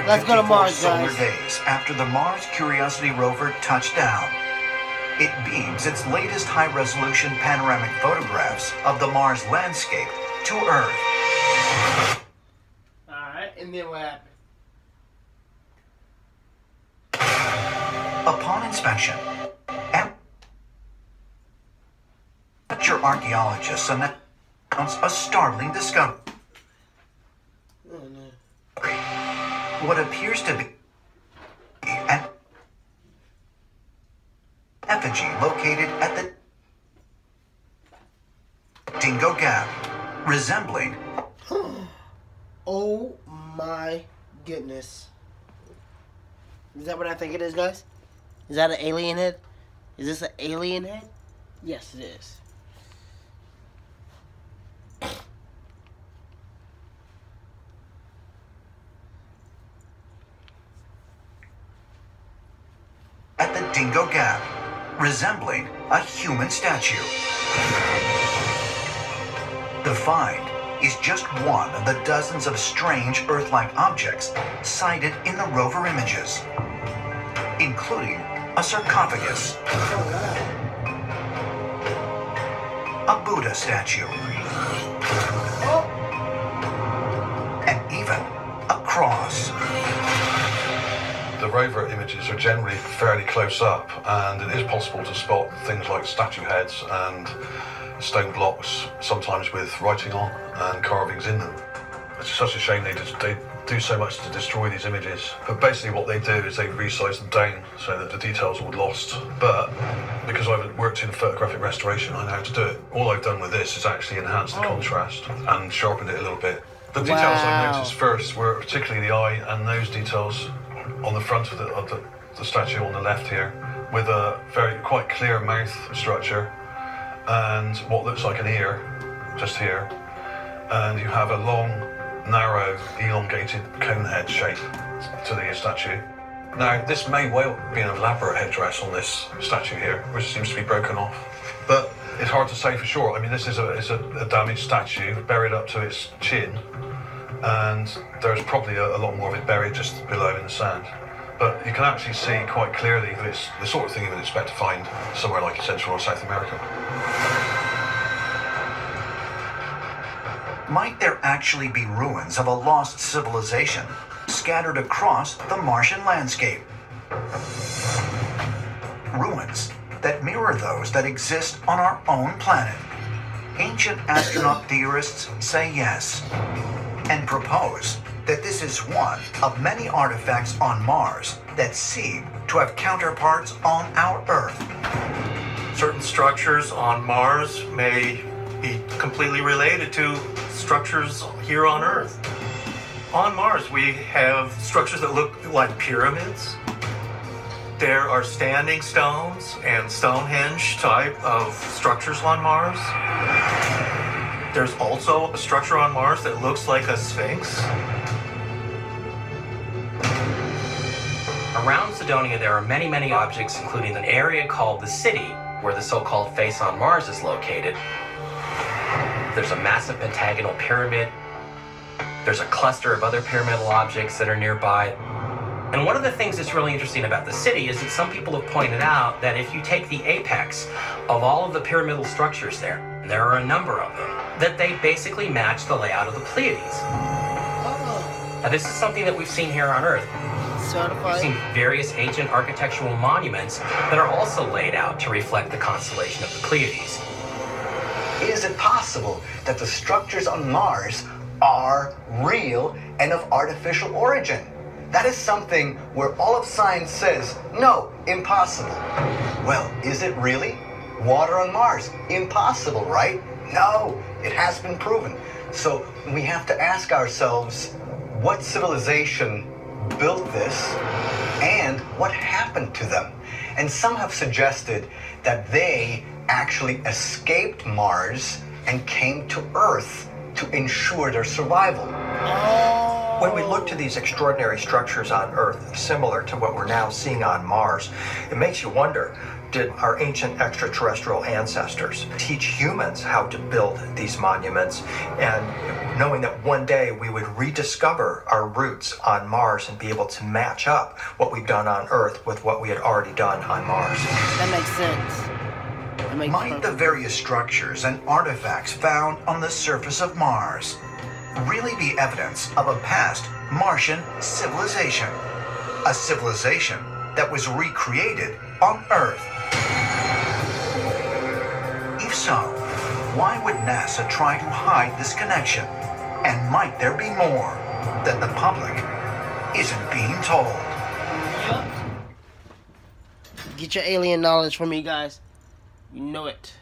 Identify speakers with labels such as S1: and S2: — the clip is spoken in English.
S1: Let's go to Mars,
S2: solar
S1: guys.
S2: days after the Mars Curiosity rover touched down. It beams its latest high-resolution panoramic photographs of the Mars landscape to Earth.
S1: Alright, and then what happened?
S2: Upon inspection, amateur archaeologists announce a startling discovery.
S1: Oh, no.
S2: What appears to be an effigy located at the Dingo Gap, resembling...
S1: Oh my goodness. Is that what I think it is, guys? Is that an alien head? Is this an alien head? Yes, it is.
S2: at the Dingo Gap, resembling a human statue. The find is just one of the dozens of strange Earth-like objects sighted in the rover images, including a sarcophagus, a Buddha statue, and even a cross.
S3: The rover images are generally fairly close up, and it is possible to spot things like statue heads and stone blocks, sometimes with writing on and carvings in them. It's such a shame they do so much to destroy these images. But basically what they do is they resize them down so that the details are all lost. But because I've worked in photographic restoration, I know how to do it. All I've done with this is actually enhance the contrast and sharpened it a little bit. The details I noticed first were particularly the eye and nose details on the front of the statue on the left here, with a quite clear mouth structure and what looks like an ear just here, and you have a long, narrow, elongated cone head shape to the statue. Now, this may well be an elaborate headdress on this statue here, which seems to be broken off, but it's hard to say for sure. I mean, this is a damaged statue buried up to its chin, and there's probably a lot more of it buried just below in the sand. But you can actually see quite clearly that it's the sort of thing you would expect to find somewhere like Central or South America.
S2: Might there actually be ruins of a lost civilization scattered across the Martian landscape? Ruins that mirror those that exist on our own planet. Ancient astronaut theorists say yes, and propose that this is one of many artifacts on Mars that seem to have counterparts on our Earth.
S4: Certain structures on Mars may be completely related to structures here on Earth. On Mars, we have structures that look like pyramids. There are standing stones and Stonehenge type of structures on Mars. There's also a structure on Mars that looks like a sphinx.
S5: Around Cydonia, there are many, many objects, including an area called the City, where the so-called face on Mars is located. There's a massive pentagonal pyramid. There's a cluster of other pyramidal objects that are nearby. And one of the things that's really interesting about the City is that some people have pointed out that if you take the apex of all of the pyramidal structures there, and there are a number of them, that they basically match the layout of the Pleiades. Now, this is something that we've seen here on Earth. We've seen various ancient architectural monuments that are also laid out to reflect the constellation of the Pleiades.
S6: Is it possible that the structures on Mars are real and of artificial origin? That is something where all of science says, no, impossible. Well, is it really? Water on Mars, impossible, right? No, it has been proven. So we have to ask ourselves, what civilization built this and what happened to them? And some have suggested that they actually escaped Mars and came to Earth to ensure their survival.
S7: When we look to these extraordinary structures on Earth, similar to what we're now seeing on Mars, it makes you wonder, did our ancient extraterrestrial ancestors teach humans how to build these monuments, and knowing that one day we would rediscover our roots on Mars and be able to match up what we've done on Earth with what we had already done on Mars.
S1: That makes sense.
S2: Might the various structures and artifacts found on the surface of Mars really be evidence of a past Martian civilization? A civilization that was recreated on Earth? If so, why would NASA try to hide this connection? And might there be more that the public isn't being told?
S1: Get your alien knowledge from me, guys. You know it.